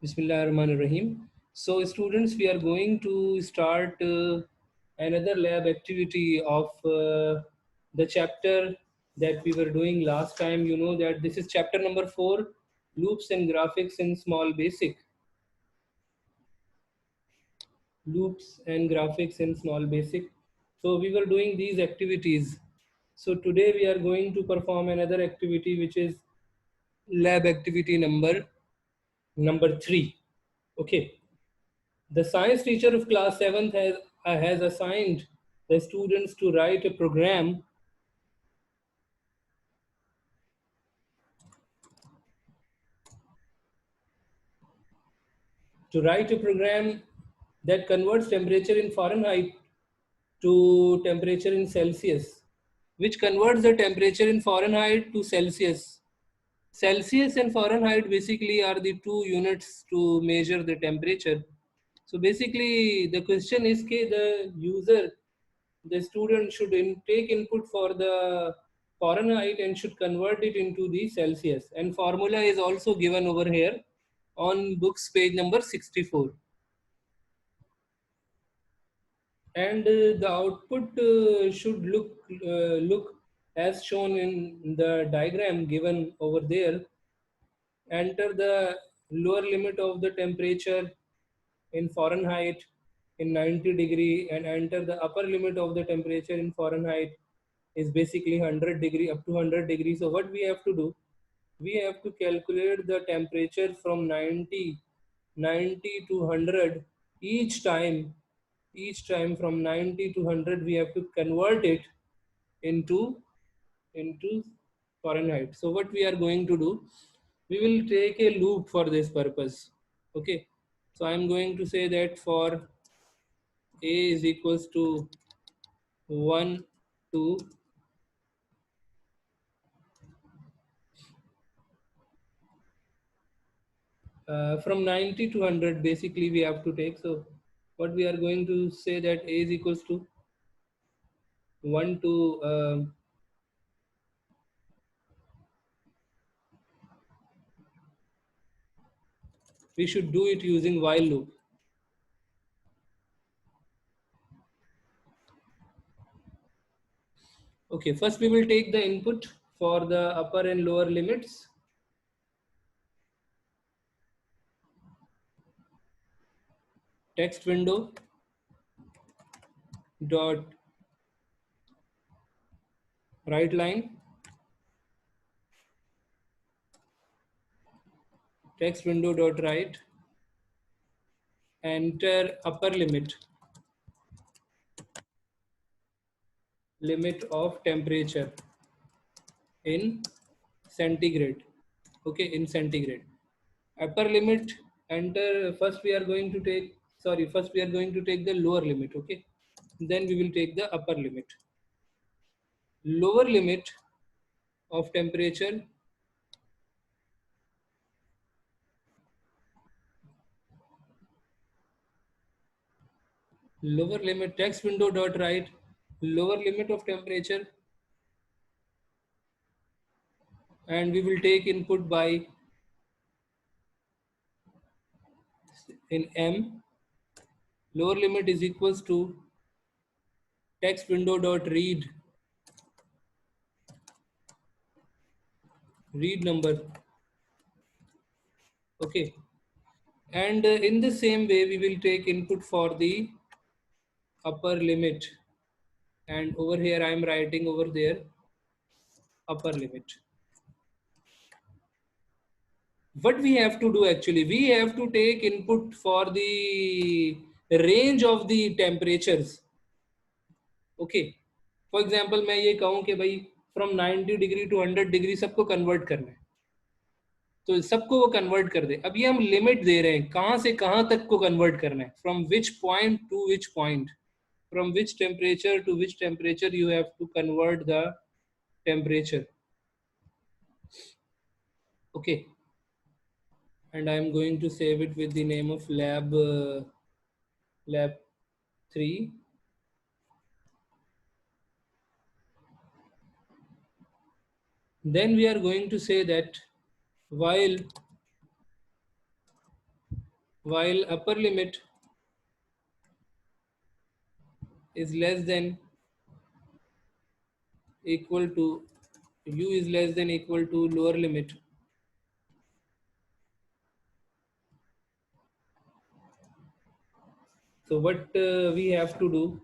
Bismillahirrahmanirrahim. So, students, we are going to start another lab activity of the chapter that we were doing last time. You know that this is chapter number 4, loops and graphics in small basic. Loops and graphics in small basic. So, we were doing these activities. So, today we are going to perform another activity which is lab activity number 3. Okay. The science teacher of class 7th has assigned the students to write a program that converts temperature in Fahrenheit to temperature in Celsius, which converts the temperature in Fahrenheit to Celsius. Celsius and Fahrenheit basically are the two units to measure the temperature. So basically, the question is that the student should take input for the Fahrenheit and should convert it into the Celsius. And formula is also given over here on books page number 64. And the output should look as shown in the diagram given over there. Enter the lower limit of the temperature in Fahrenheit in 90 degree and enter the upper limit of the temperature in Fahrenheit is basically 100 degree up to 100 degrees. So what we have to do, we have to calculate the temperature from 90 to 100 each time from 90 to 100 we have to convert it into Fahrenheit. So what we are going to do, we will take a loop for this purpose. Okay. So I am going to say that for A is equals to 1 to from 90 to 100 basically we have to take. So what we are going to say that A is equals to 1 to we should do it using while loop. Okay, first we will take the input for the upper and lower limits. Text window dot write line, text window dot write, enter upper limit of temperature in centigrade. Okay, in centigrade. Upper limit, enter. First we are going to take, first we are going to take the lower limit. Okay, then we will take the upper limit. Lower limit of temperature lower limit, text window dot write lower limit of temperature, and we will take input by in M. Lower limit is equals to text window dot read number. Okay, and in the same way we will take input for the upper limit, and over here I am writing over there upper limit. What we have to do, actually we have to take input for the range of the temperatures. Okay, for example मैं ये कहूँ कि भाई from 90 degree to 100 degree सबको convert करना है, तो सबको वो कन्वर्ट कर दे. अब ये हम लिमिट दे रहे हैं कहाँ से कहाँ तक को कन्वर्ट करना है, from which point two which point, from which temperature to which temperature you have to convert the temperature. Okay, and I am going to save it with the name of lab 3. Then we are going to say that while while upper limit is less than equal to u is less than equal to lower limit. So what we have to do,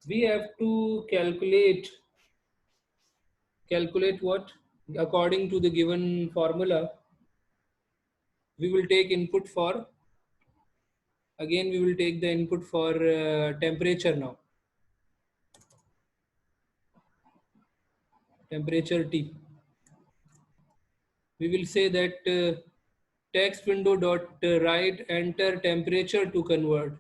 we have to calculate what, according to the given formula. We will take input for, again we will take the input for temperature now, temperature T. We will say that text window dot write enter temperature to convert.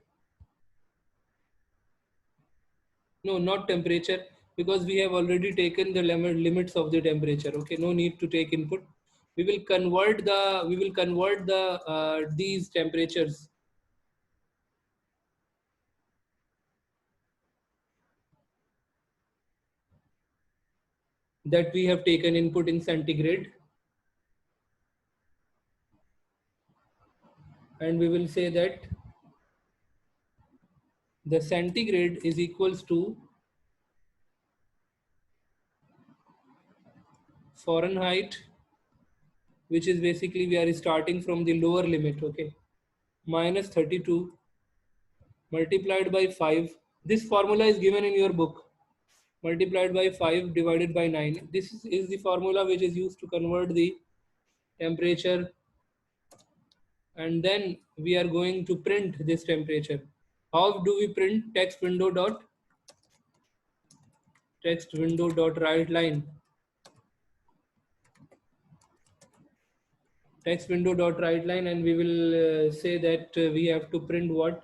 No, not temperature, because we have already taken the limits of the temperature. Okay, no need to take input. We will convert the these temperatures. That we have taken input in centigrade, and we will say that the centigrade is equals to Fahrenheit, which is basically we are starting from the lower limit. Okay, minus 32 multiplied by 5. This formula is given in your book. Multiplied by 5 divided by 9. This is the formula which is used to convert the temperature, and then we are going to print this temperature. How do we print? Text window dot write line, text window dot write line, and we will say that we have to print what,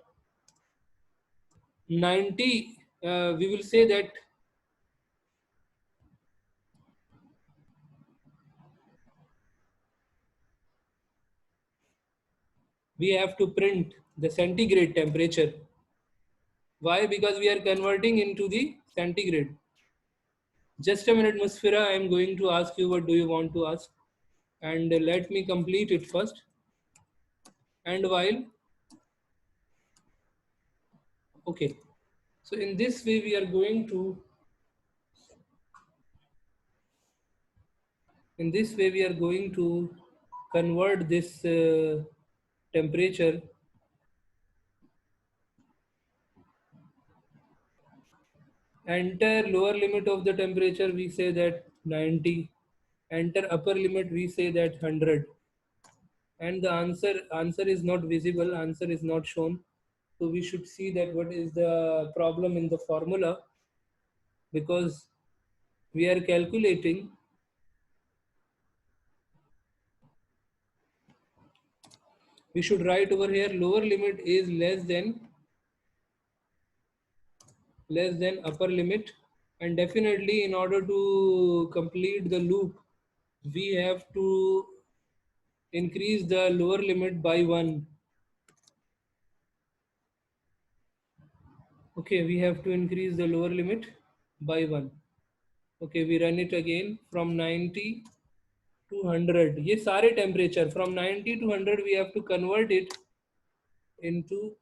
90. We will say that we have to print the centigrade temperature. Why? Because we are converting into the centigrade. Just a minute, Musfira, I am going to ask you what do you want to ask, and let me complete it first. And while, okay, so in this way we are going to, convert this temperature. Enter lower limit of the temperature, we say that 90. Enter upper limit, we say that 100. And the answer is not visible, answer is not shown. So we should see that what is the problem in the formula, because we are calculating, we should write over here lower limit is less than upper limit, and definitely in order to complete the loop we have to increase the lower limit by 1. Okay, we have to increase the lower limit by 1. Okay, we run it again from 90 to 100. ये सारे temperature from 90 to 100 we have to convert it into,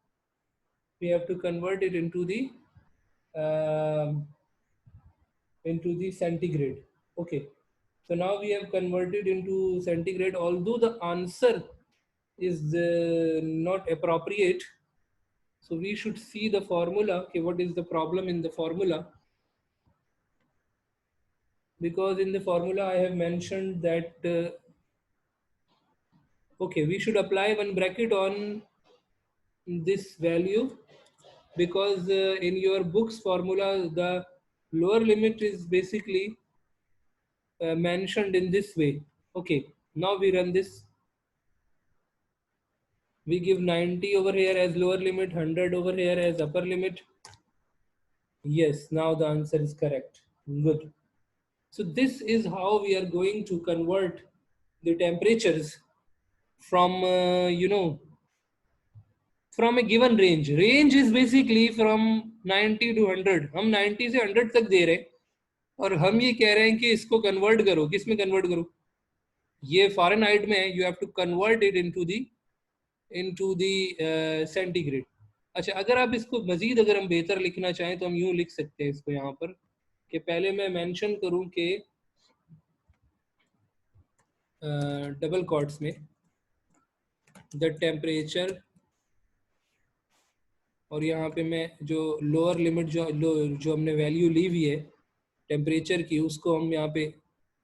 um, centigrade. Okay, so now we have converted into centigrade. Although the answer is not appropriate, so we should see the formula. Okay, what is the problem in the formula? Because in the formula I have mentioned that okay, we should apply one bracket on this value, because in your book's formula the lower limit is basically mentioned in this way. Okay, now we run this. We give 90 over here as lower limit, 100 over here as upper limit. Yes, now the answer is correct. Good. So this is how we are going to convert the temperatures from from a given range. Range is basically from 90 to 100. हम 90 से 100 तक दे रहे हैं, और हम ये कह रहे हैं कि इसको कन्वर्ट करो. किस में कन्वर्ट करो? ये फ़ारेनहाइट में है. You have to convert it into the into the centigrade. अच्छा, अगर आप इसको मजीद अगर हम बेहतर लिखना चाहें तो हम यूं लिख सकते हैं इसको यहाँ पर कि पहले मैं मेंशन करूं कि डबल कॉट्स में द टेम्परेचर, और यहाँ पे मैं जो लोअर लिमिट जो हमने वैल्यू ली हुई है टेम्परेचर की, उसको हम यहाँ पे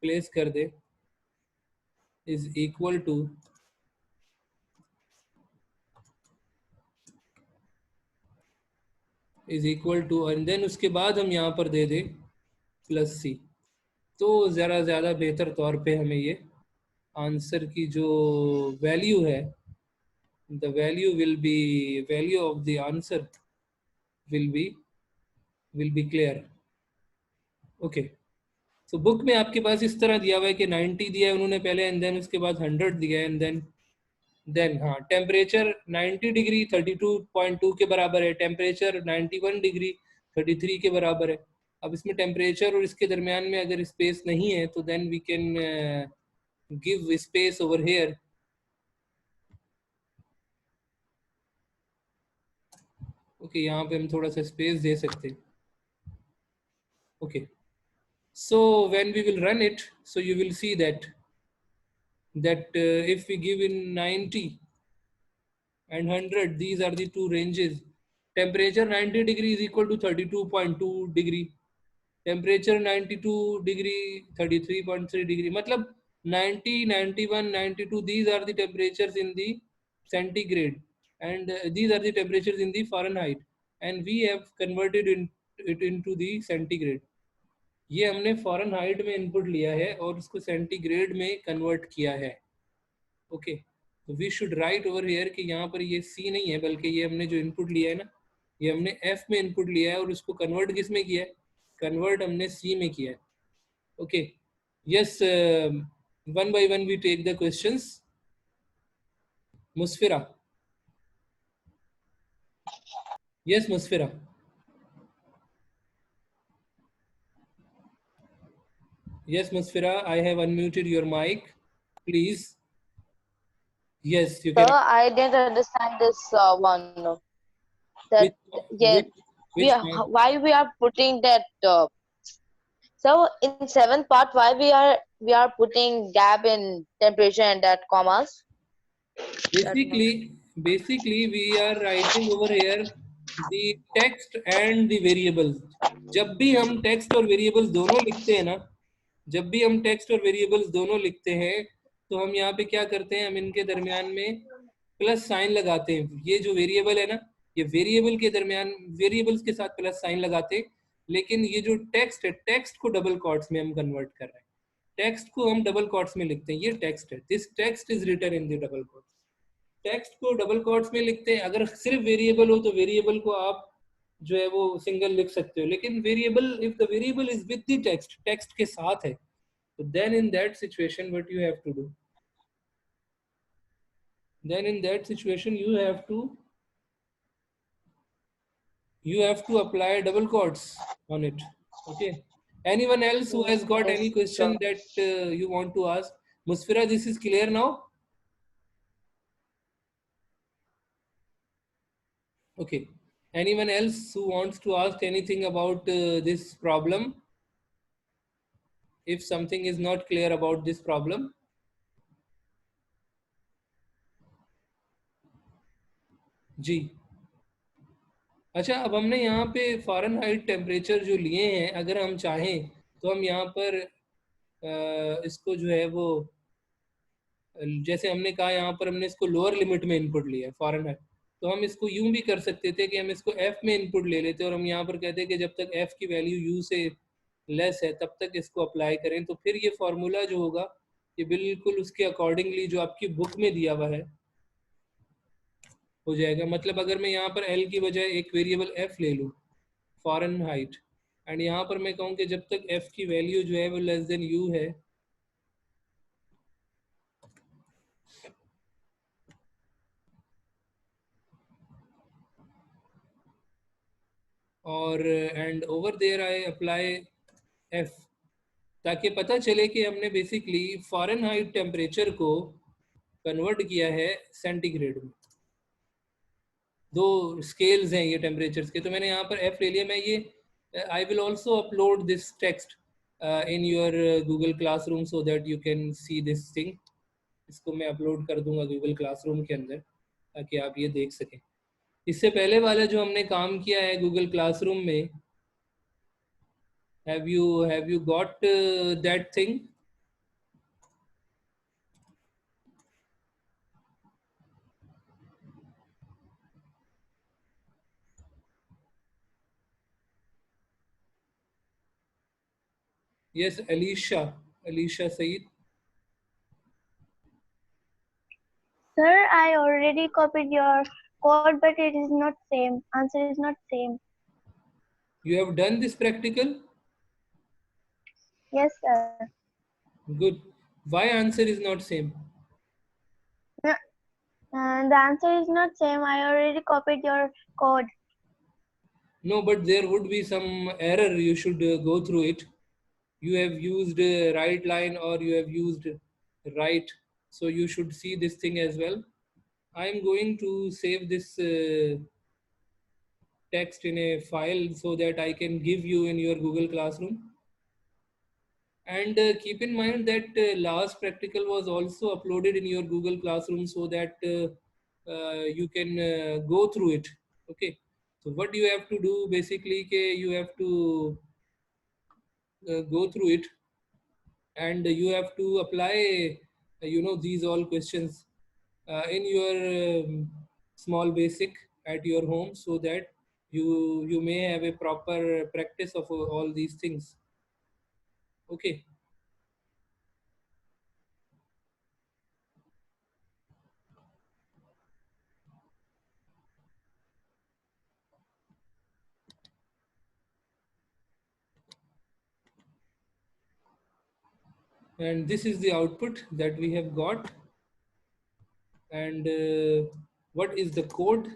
प्लेस कर दें is equal to and then उसके बाद हम यहाँ पर दे दें प्लस सी। तो ज़रा ज़्यादा बेहतर तौर पे हमें ये आंसर की जो वैल्यू है, the value of the answer will be clear. Okay, तो बुक में आपके पास इस तरह दिया हुआ है कि 90 दिया है उन्होंने पहले, एंड देन उसके बाद 100 दिया है, एंड देन हाँ टेम्परेचर 90 डिग्री 32.2 के बराबर है, टेम्परेचर 91 डिग्री 33 के बराबर है। अब इसमें टेम्परेचर और इसके दरमियान में अगर स्पेस नहीं है तो then we can give space over here. Okay, यहाँ पे हम थोड़ा सा स्पेस दे सकते हैं। Okay, so when we will run it, so you will see that if we give in 90 and 100, these are the two ranges. Temperature 90 degree is equal to 32.2 degree, temperature 92 degree 33.3 degree, मतलब 90, 91, 92, these are the temperatures in the centigrade, and these are the temperatures in the Fahrenheit, and we have converted it into the centigrade. ये हमने Fahrenheit में input लिया है और उसको centigrade में convert किया है। ओके, तो we should write over here कि यहाँ पर ये सी नहीं है, बल्कि ये हमने जो इनपुट लिया है ना, ये हमने एफ में इनपुट लिया है और उसको कन्वर्ट किस में किया है? कन्वर्ट हमने सी में किया है। Okay, yes, one by one we take the questions. Musfira, yes Musfira. Yes, Musfira, I have unmuted your mic. Please. Yes, you Sir, can. I didn't understand this one. That Which, yeah, which part? why we are putting that. So in seventh part, why we are putting gap in temperature and that commas. Basically, we are writing over here the text and the variables. जब भी हम text और variables दोनों लिखते हैं ना, जब भी हम text और variables दोनों लिखते हैं, तो हम यहाँ पे क्या करते हैं, हम इनके दरमियान में प्लस साइन लगाते हैं। ये जो वेरिएबल है ना, ये वेरिएबल के दरमियान वेरिएबल्स के साथ प्लस साइन लगाते हैं, लेकिन ये जो टेक्स्ट है, टेक्स्ट को डबल कॉट्स में हम कन्वर्ट कर रहे हैं। टेक्स्ट को हम डबल कॉट्स में लिखते हैं, ये टेक्स्ट है, this text is written in the double quotes. Text को डबल कॉट्स में लिखते हैं। अगर सिर्फ वेरिएबल हो तो वेरिएबल को आप जो है वो सिंगल लिख सकते हो, लेकिन variable, if the variable is with the text, text के साथ है, तो then in that situation what you have to do, then in that situation you have to apply double quotes on it. Okay, anyone else who has got any Yes, question sure. that you want to ask? Musfira, this is clear now? Okay, anyone else who wants to ask anything about this problem? If something is not clear about this problem, जी। अच्छा, अब हमने यहाँ पे Fahrenheit temperature जो लिए हैं, अगर हम चाहें तो हम यहाँ पर इसको जो है वो, जैसे हमने कहा यहाँ पर हमने इसको लोअर लिमिट में इनपुट लिया है फ़ारेनहाइट, तो हम इसको यूं भी कर सकते थे कि हम इसको एफ में इनपुट ले लेते और हम यहाँ पर कहते हैं कि जब तक एफ की वैल्यू यू से लेस है तब तक इसको अप्लाई करें, तो फिर ये फार्मूला जो होगा ये बिल्कुल उसके अकॉर्डिंगली जो आपकी बुक में दिया हुआ है हो जाएगा। मतलब अगर मैं यहाँ पर एल की बजाय एक वेरिएबल एफ ले लूँ, फ़ारेनहाइट, एंड यहाँ पर मैं कहूँ कि जब तक एफ की वैल्यू जो है वो लेस देन यू है, और and over there I apply F, ताकि पता चले कि हमने बेसिकली फ़ारेनहाइट टेम्परेचर को कन्वर्ट किया है सेंटीग्रेड में। दो स्केल्स हैं ये टेम्परेचर्स के, तो मैंने यहाँ पर F ले लिया। मैं ये I will also upload this text in your Google classroom so that you can see this thing. इसको मैं अपलोड कर दूंगा गूगल क्लासरूम के अंदर ताकि आप ये देख सकें। इससे पहले वाला जो हमने काम किया है गूगल क्लासरूम में, have you got that thing? Yes, Alicia Saeed. Sir, I already copied your code, but it is not same. Answer is not same. You have done this practical? Yes, sir. Good. Why answer is not same? No, the answer is not same. I already copied your code. No, but there would be some error. You should go through it. You have used right line or you have used right. So you should see this thing as well. I am going to save this text in a file so that I can give you in your Google Classroom. And keep in mind that last practical was also uploaded in your Google Classroom so that you can go through it. Okay. So what you have to do basically, you have to go through it and you have to apply, these all questions in your small basic at your home so that you may have a proper practice of all these things. Okay. And this is the output that we have got. And what is the code?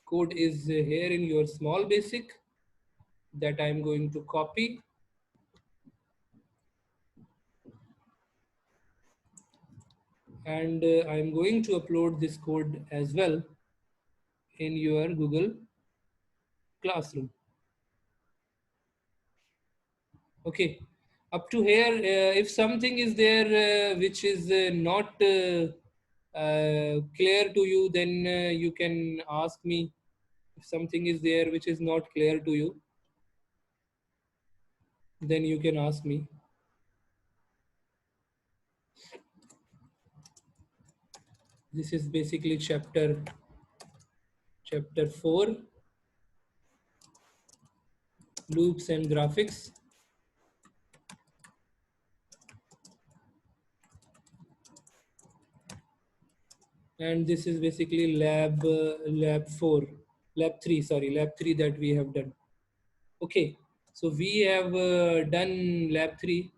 Code is here in your small basic that I'm going to copy. And I'm going to upload this code as well in your Google Classroom. Okay. Up to here, if something is there which is not clear to you, then you can ask me. If something is there which is not clear to you, then you can ask me. This is basically chapter 4, loops and graphics. And this is basically lab 3 that we have done. Okay, so we have done lab 3.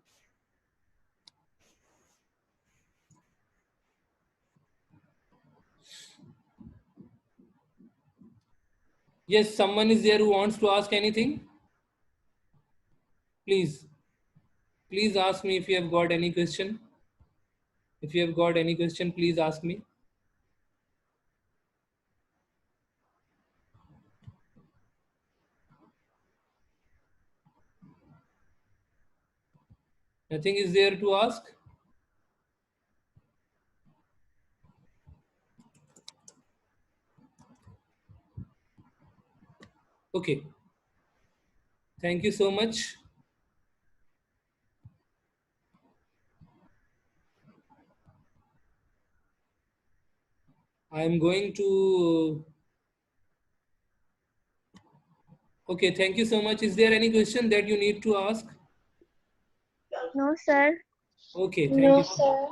Yes, someone is there who wants to ask anything? Please ask me if you have got any question. If you have got any question, please ask me. Nothing is there to ask? Okay. Thank you so much. I am going to... Okay, thank you so much. Is there any question that you need to ask? No, sir. Okay, thank you. Sir.